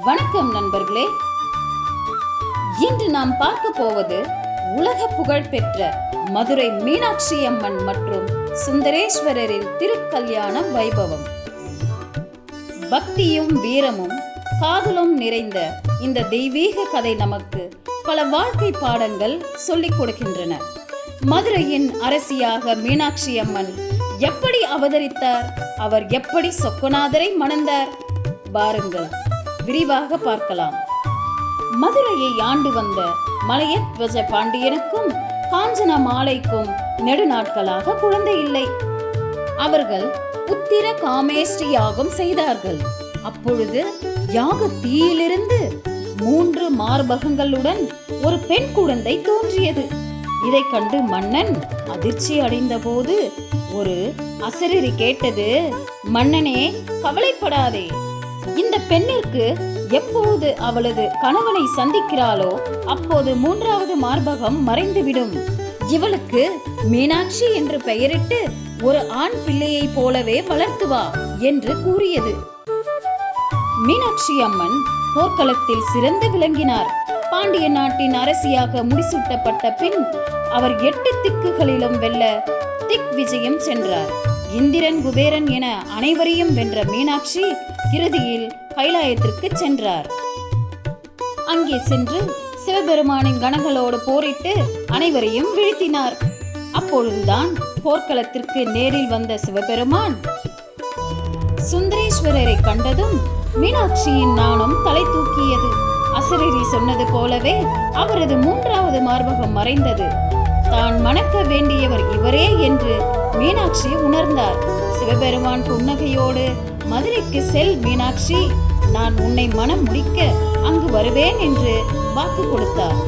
வணக்கம் நண்பர்களே. இன்று நாம் பார்க்க போவது உலக புகழ் பெற்ற மதுரை மீனாட்சி அம்மன் மற்றும் சுந்தரேஸ்வரரின் திருக்கல்யாண வைபவம். பக்தியும் வீரமும் காதலும் நிறைந்த இந்த தெய்வீக கதை நமக்கு பல வாழ்க்கை பாடங்கள் சொல்லிக் கொடுக்கின்றன. மதுரையின் அரசியாக மீனாட்சி அம்மன் எப்படி அவதரித்தார், அவர் எப்படி சொக்கநாதரை மணந்தார், பாருங்கள் விரிவாக பார்க்கலாம். மதுரையை ஆண்டு வந்த மலையத்வஜ பாண்டியனுக்கும் காஞ்சன மாலைக்கும் நெடுநாட்களாக குழந்தை இல்லை. அவர்கள் புத்திர காமேஷ்டி யாகம் செய்தார்கள். அப்பொழுது யாக தீயிலிருந்து 3 மார்பகங்களுடன் ஒரு பெண் குழந்தை தோன்றியது. இதை கண்டு மன்னன் அதிர்ச்சி அடைந்த போது ஒரு அசரீரி கேட்டது, மன்னனே கவலைப்படாதே, இந்த பெண்ணிற்கு எப்போது அவளது கணவனை சந்திக்கிறாளோ அப்போது 3வது மார்பகம் மறைந்துவிடும். இவளுக்கு மீனாட்சி என்று பெயரிட்டு ஒரு ஆண் பிள்ளையை போலவே வளர்த்துவா என்று கூறியது. மீனாட்சி அம்மன் போர்க்களத்தில் சிறந்து விளங்கினார். பாண்டிய நாட்டின் அரசியாக முடிசூட்டப்பட்ட பின் அவர் 8 திக்குகளிலும் வெல்ல திக் விஜயம் சென்றார். இந்திரன் குபேரன் என அனைவரையும் வென்ற மீனாட்சி இறுதியில் கைலாயத்திற்கு சென்றார். அங்கே சென்று சிவபெருமானின் கணங்களோடு போரிட்டு அனைவரையும் வீழ்த்தினார். அப்பொழுதுதான் போர்க்களத்திற்கு நேரில் வந்த சிவபெருமான் சுந்தரேஸ்வரரை கண்டதும் மீனாட்சியின் நாணம் தலை தூக்கியது. அசரீரி சொன்னது போலவே அவரது 3வது மார்பகம் மறைந்தது. தான் மணக்க வேண்டியவர் இவரே என்று மீனாட்சி உணர்ந்தார். சிவபெருமான் புன்னகையோடு, மதுரைக்கு செல் மீனாட்சி, நான் உன்னை மனம் முடிக்க அங்கு வருவேன் என்று வாக்கு கொடுத்தார்.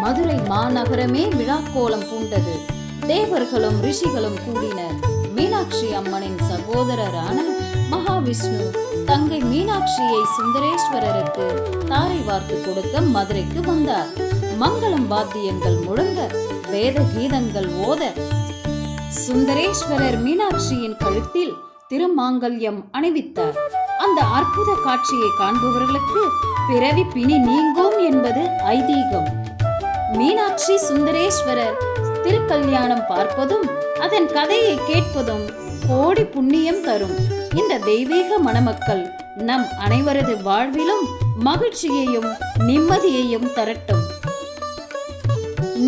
மதுரை மாநகரமே விழாக்கோலம் பூண்டது. தேவர்களும் ரிஷிகளும் கூடினர். மீனாட்சி அம்மனின் சகோதரரான மகாவிஷ்ணு தங்கை மீனாட்சியை சுந்தரேஸ்வரருக்கு தாரை வார்த்து கொடுக்க மதுரைக்கு வந்தார். மங்களம் வாத்தியங்கள் முழங்க, வேத கீதங்கள் ஓத சுந்தரேஸ்வரர் மீனாட்சியின் கழுத்தில் திருமாங்கல்யம் அணிவித்தார். அந்த அற்புத காட்சியை காண்பவர்களுக்கு பிறவி பிணி நீங்கும் என்பது ஐதீகம். மீனாட்சி சுந்தரேஸ்வரர் திருக்கல்யாணம் பார்ப்பதும் அதன் கதையை கேட்பதும் கோடி புண்ணியம் தரும். இந்த தெய்வீக மணமக்கள் நம் அனைவரது வாழ்விலும் மகிழ்ச்சியையும் நிம்மதியையும் தரட்டும்.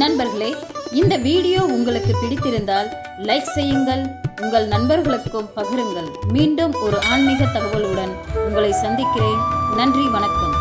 நண்பர்களே, இந்த வீடியோ உங்களுக்கு பிடித்திருந்தால் லைக் செய்யுங்கள், உங்கள் நண்பர்களுக்கும் பகிருங்கள். மீண்டும் ஒரு ஆன்மீக தகவலுடன் உங்களை சந்திக்கிறேன். நன்றி, வணக்கம்.